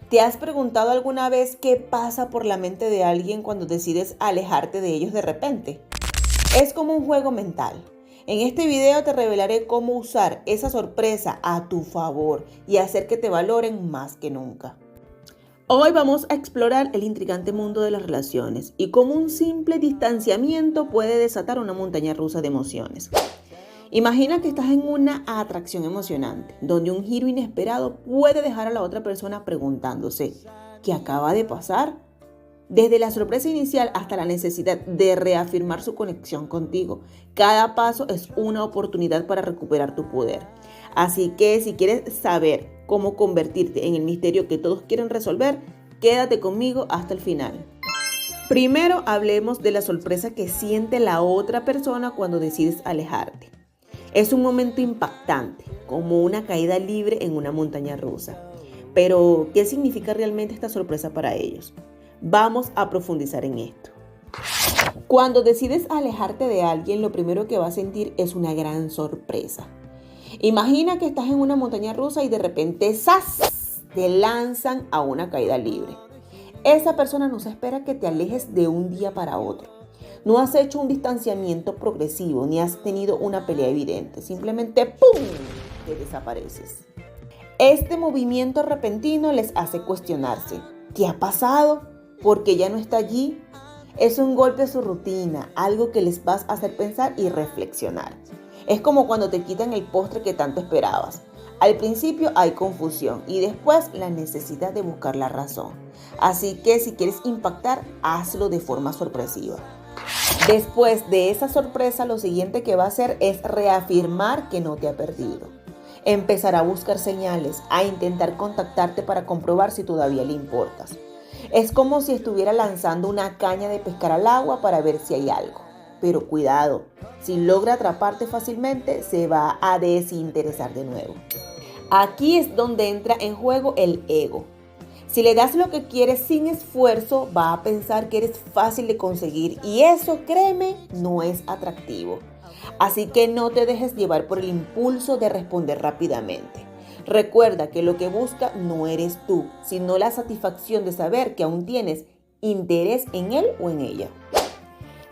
¿Te has preguntado alguna vez qué pasa por la mente de alguien cuando decides alejarte de ellos de repente? Es como un juego mental. En este video te revelaré cómo usar esa sorpresa a tu favor y hacer que te valoren más que nunca. Hoy vamos a explorar el intrigante mundo de las relaciones y cómo un simple distanciamiento puede desatar una montaña rusa de emociones. Imagina que estás en una atracción emocionante, donde un giro inesperado puede dejar a la otra persona preguntándose, ¿qué acaba de pasar? Desde la sorpresa inicial hasta la necesidad de reafirmar su conexión contigo, cada paso es una oportunidad para recuperar tu poder. Así que si quieres saber cómo convertirte en el misterio que todos quieren resolver, quédate conmigo hasta el final. Primero hablemos de la sorpresa que siente la otra persona cuando decides alejarte. Es un momento impactante, como una caída libre en una montaña rusa. Pero, ¿qué significa realmente esta sorpresa para ellos? Vamos a profundizar en esto. Cuando decides alejarte de alguien, lo primero que vas a sentir es una gran sorpresa. Imagina que estás en una montaña rusa y de repente ¡zas!, te lanzan a una caída libre. Esa persona no se espera que te alejes de un día para otro. No has hecho un distanciamiento progresivo ni has tenido una pelea evidente. Simplemente ¡pum!, te desapareces. Este movimiento repentino les hace cuestionarse. ¿Qué ha pasado? ¿Por qué ya no está allí? Es un golpe a su rutina, algo que les vas a hacer pensar y reflexionar. Es como cuando te quitan el postre que tanto esperabas. Al principio hay confusión y después la necesidad de buscar la razón. Así que si quieres impactar, hazlo de forma sorpresiva. Después de esa sorpresa, lo siguiente que va a hacer es reafirmar que no te ha perdido. Empezará a buscar señales, a intentar contactarte para comprobar si todavía le importas. Es como si estuviera lanzando una caña de pescar al agua para ver si hay algo. Pero cuidado, si logra atraparte fácilmente, se va a desinteresar de nuevo. Aquí es donde entra en juego el ego. Si le das lo que quieres sin esfuerzo, va a pensar que eres fácil de conseguir y eso, créeme, no es atractivo. Así que no te dejes llevar por el impulso de responder rápidamente. Recuerda que lo que busca no eres tú, sino la satisfacción de saber que aún tienes interés en él o en ella.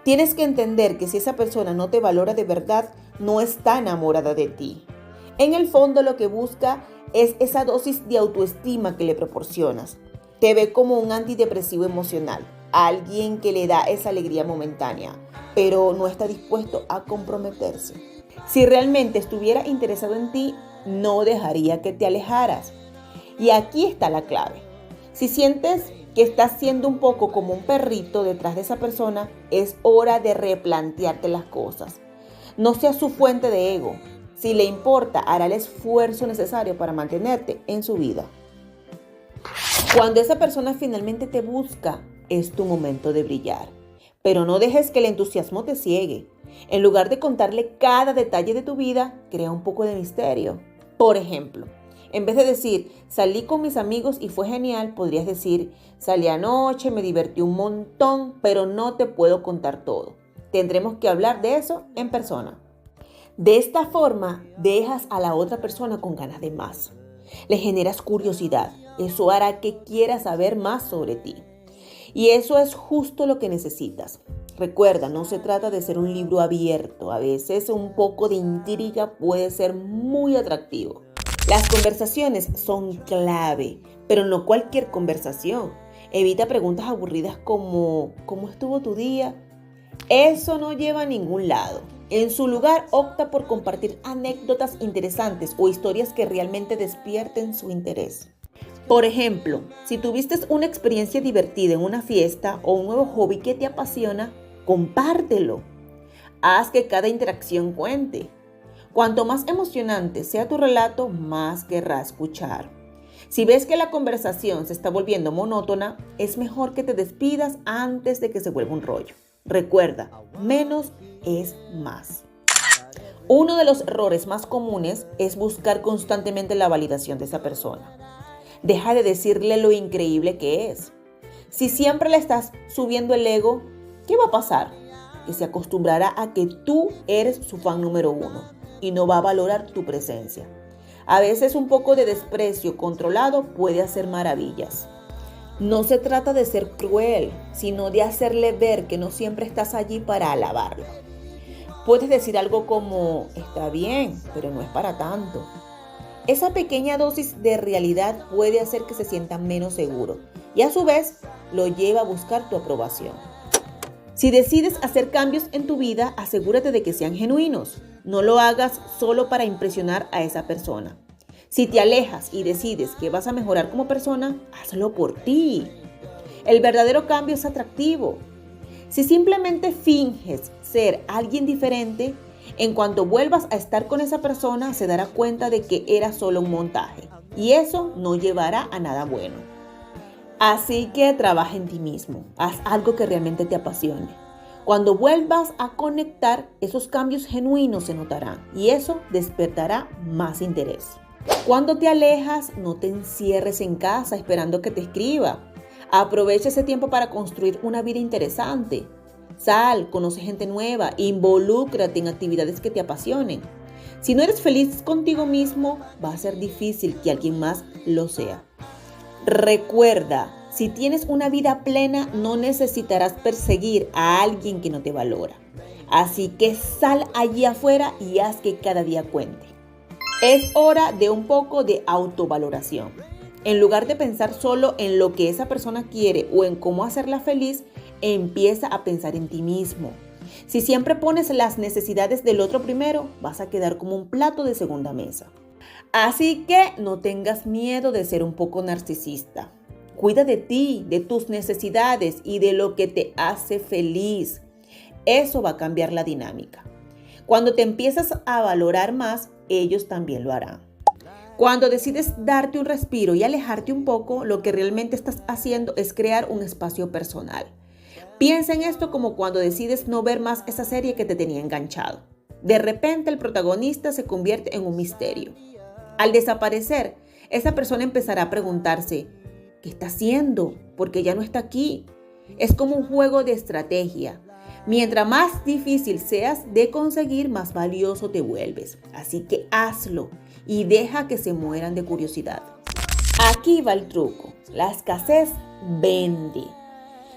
Tienes que entender que si esa persona no te valora de verdad, no está enamorada de ti. En el fondo lo que busca es esa dosis de autoestima que le proporcionas. Te ve como un antidepresivo emocional, alguien que le da esa alegría momentánea, pero no está dispuesto a comprometerse. Si realmente estuviera interesado en ti, no dejaría que te alejaras. Y aquí está la clave. Si sientes que estás siendo un poco como un perrito detrás de esa persona, es hora de replantearte las cosas. No seas su fuente de ego. Si le importa, hará el esfuerzo necesario para mantenerte en su vida. Cuando esa persona finalmente te busca, es tu momento de brillar. Pero no dejes que el entusiasmo te ciegue. En lugar de contarle cada detalle de tu vida, crea un poco de misterio. Por ejemplo, en vez de decir, salí con mis amigos y fue genial, podrías decir, salí anoche, me divertí un montón, pero no te puedo contar todo. Tendremos que hablar de eso en persona. De esta forma, dejas a la otra persona con ganas de más. Le generas curiosidad. Eso hará que quiera saber más sobre ti. Y eso es justo lo que necesitas. Recuerda, no se trata de ser un libro abierto. A veces un poco de intriga puede ser muy atractivo. Las conversaciones son clave, pero no cualquier conversación. Evita preguntas aburridas como ¿cómo estuvo tu día? Eso no lleva a ningún lado. En su lugar, opta por compartir anécdotas interesantes o historias que realmente despierten su interés. Por ejemplo, si tuviste una experiencia divertida en una fiesta o un nuevo hobby que te apasiona, compártelo. Haz que cada interacción cuente. Cuanto más emocionante sea tu relato, más querrá escuchar. Si ves que la conversación se está volviendo monótona, es mejor que te despidas antes de que se vuelva un rollo. Recuerda, menos es más. Uno de los errores más comunes es buscar constantemente la validación de esa persona. Deja de decirle lo increíble que es. Si siempre le estás subiendo el ego, ¿qué va a pasar? Que se acostumbrará a que tú eres su fan número uno y no va a valorar tu presencia. A veces un poco de desprecio controlado puede hacer maravillas. No se trata de ser cruel, sino de hacerle ver que no siempre estás allí para alabarlo. Puedes decir algo como, está bien, pero no es para tanto. Esa pequeña dosis de realidad puede hacer que se sienta menos seguro y a su vez lo lleva a buscar tu aprobación. Si decides hacer cambios en tu vida, asegúrate de que sean genuinos. No lo hagas solo para impresionar a esa persona. Si te alejas y decides que vas a mejorar como persona, hazlo por ti. El verdadero cambio es atractivo. Si simplemente finges ser alguien diferente, en cuanto vuelvas a estar con esa persona, se dará cuenta de que era solo un montaje. Y eso no llevará a nada bueno. Así que trabaja en ti mismo. Haz algo que realmente te apasione. Cuando vuelvas a conectar, esos cambios genuinos se notarán y eso despertará más interés. Cuando te alejas, no te encierres en casa esperando que te escriba. Aprovecha ese tiempo para construir una vida interesante. Sal, conoce gente nueva, involúcrate en actividades que te apasionen. Si no eres feliz contigo mismo, va a ser difícil que alguien más lo sea. Recuerda, si tienes una vida plena, no necesitarás perseguir a alguien que no te valora. Así que sal allí afuera y haz que cada día cuente. Es hora de un poco de autovaloración. En lugar de pensar solo en lo que esa persona quiere o en cómo hacerla feliz, empieza a pensar en ti mismo. Si siempre pones las necesidades del otro primero, vas a quedar como un plato de segunda mesa. Así que no tengas miedo de ser un poco narcisista. Cuida de ti, de tus necesidades y de lo que te hace feliz. Eso va a cambiar la dinámica. Cuando te empiezas a valorar más, ellos también lo harán. Cuando decides darte un respiro y alejarte un poco, lo que realmente estás haciendo es crear un espacio personal. Piensa en esto como cuando decides no ver más esa serie que te tenía enganchado. De repente el protagonista se convierte en un misterio. Al desaparecer, esa persona empezará a preguntarse, ¿qué está haciendo? Porque ya no está aquí. Es como un juego de estrategia. Mientras más difícil seas de conseguir, más valioso te vuelves. Así que hazlo y deja que se mueran de curiosidad. Aquí va el truco. La escasez vende.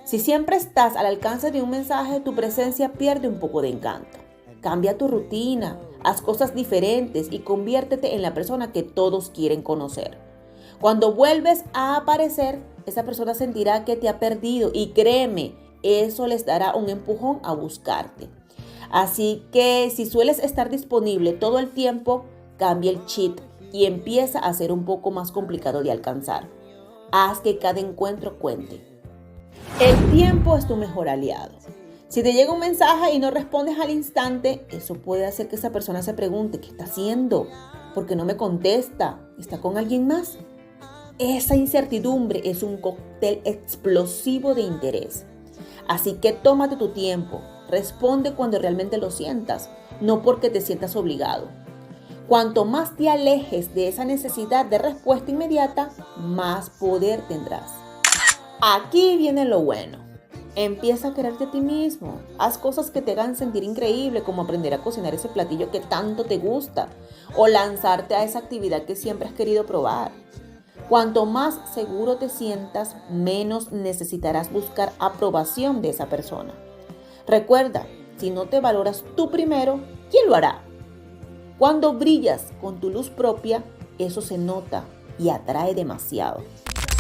Si siempre estás al alcance de un mensaje, tu presencia pierde un poco de encanto. Cambia tu rutina, haz cosas diferentes y conviértete en la persona que todos quieren conocer. Cuando vuelves a aparecer, esa persona sentirá que te ha perdido y créeme, eso les dará un empujón a buscarte. Así que si sueles estar disponible todo el tiempo, cambia el chip y empieza a ser un poco más complicado de alcanzar. Haz que cada encuentro cuente. El tiempo es tu mejor aliado. Si te llega un mensaje y no respondes al instante, eso puede hacer que esa persona se pregunte, ¿qué está haciendo? ¿Por qué no me contesta? ¿Está con alguien más? Esa incertidumbre es un cóctel explosivo de interés. Así que tómate tu tiempo, responde cuando realmente lo sientas, no porque te sientas obligado. Cuanto más te alejes de esa necesidad de respuesta inmediata, más poder tendrás. Aquí viene lo bueno. Empieza a quererte a ti mismo. Haz cosas que te hagan sentir increíble, como aprender a cocinar ese platillo que tanto te gusta o lanzarte a esa actividad que siempre has querido probar. Cuanto más seguro te sientas, menos necesitarás buscar aprobación de esa persona. Recuerda, si no te valoras tú primero, ¿quién lo hará? Cuando brillas con tu luz propia, eso se nota y atrae demasiado.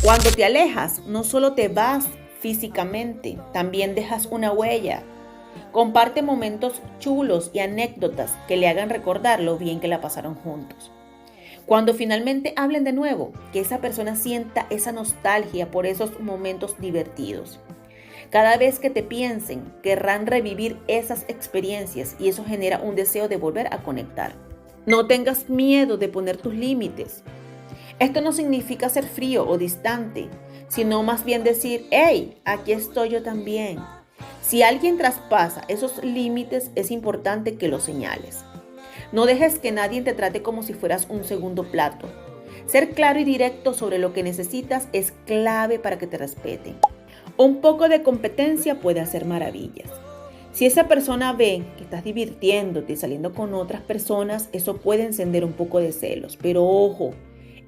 Cuando te alejas, no solo te vas físicamente, también dejas una huella. Comparte momentos chulos y anécdotas que le hagan recordar lo bien que la pasaron juntos. Cuando finalmente hablen de nuevo, que esa persona sienta esa nostalgia por esos momentos divertidos. Cada vez que te piensen, querrán revivir esas experiencias y eso genera un deseo de volver a conectar. No tengas miedo de poner tus límites. Esto no significa ser frío o distante, sino más bien decir, hey, aquí estoy yo también. Si alguien traspasa esos límites, es importante que lo señales. No dejes que nadie te trate como si fueras un segundo plato. Ser claro y directo sobre lo que necesitas es clave para que te respeten. Un poco de competencia puede hacer maravillas. Si esa persona ve que estás divirtiéndote y saliendo con otras personas, eso puede encender un poco de celos. Pero ojo,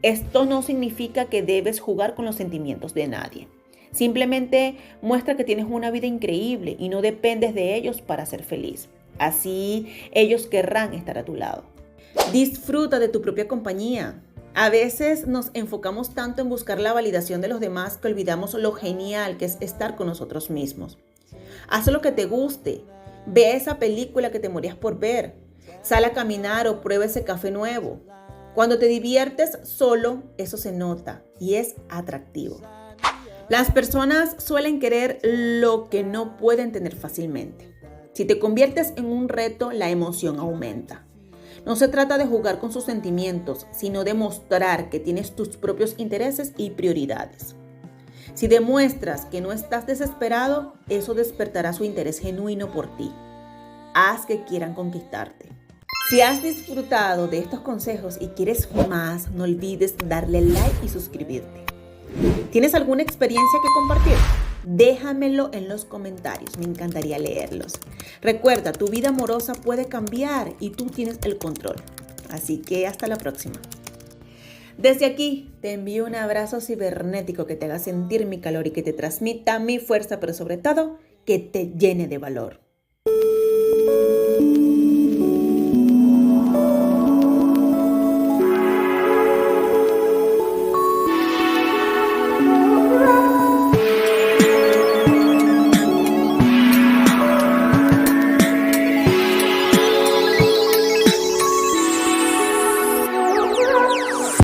esto no significa que debes jugar con los sentimientos de nadie. Simplemente muestra que tienes una vida increíble y no dependes de ellos para ser feliz. Así ellos querrán estar a tu lado. Disfruta de tu propia compañía. A veces nos enfocamos tanto en buscar la validación de los demás que olvidamos lo genial que es estar con nosotros mismos. Haz lo que te guste. Ve esa película que te morías por ver. Sal a caminar o prueba ese café nuevo. Cuando te diviertes solo, eso se nota y es atractivo. Las personas suelen querer lo que no pueden tener fácilmente. Si te conviertes en un reto, la emoción aumenta. No se trata de jugar con sus sentimientos, sino de mostrar que tienes tus propios intereses y prioridades. Si demuestras que no estás desesperado, eso despertará su interés genuino por ti. Haz que quieran conquistarte. Si has disfrutado de estos consejos y quieres más, no olvides darle like y suscribirte. ¿Tienes alguna experiencia que compartir? Déjamelo en los comentarios, me encantaría leerlos. Recuerda, tu vida amorosa puede cambiar y tú tienes el control. Así que hasta la próxima. Desde aquí te envío un abrazo cibernético que te haga sentir mi calor y que te transmita mi fuerza, pero sobre todo que te llene de valor.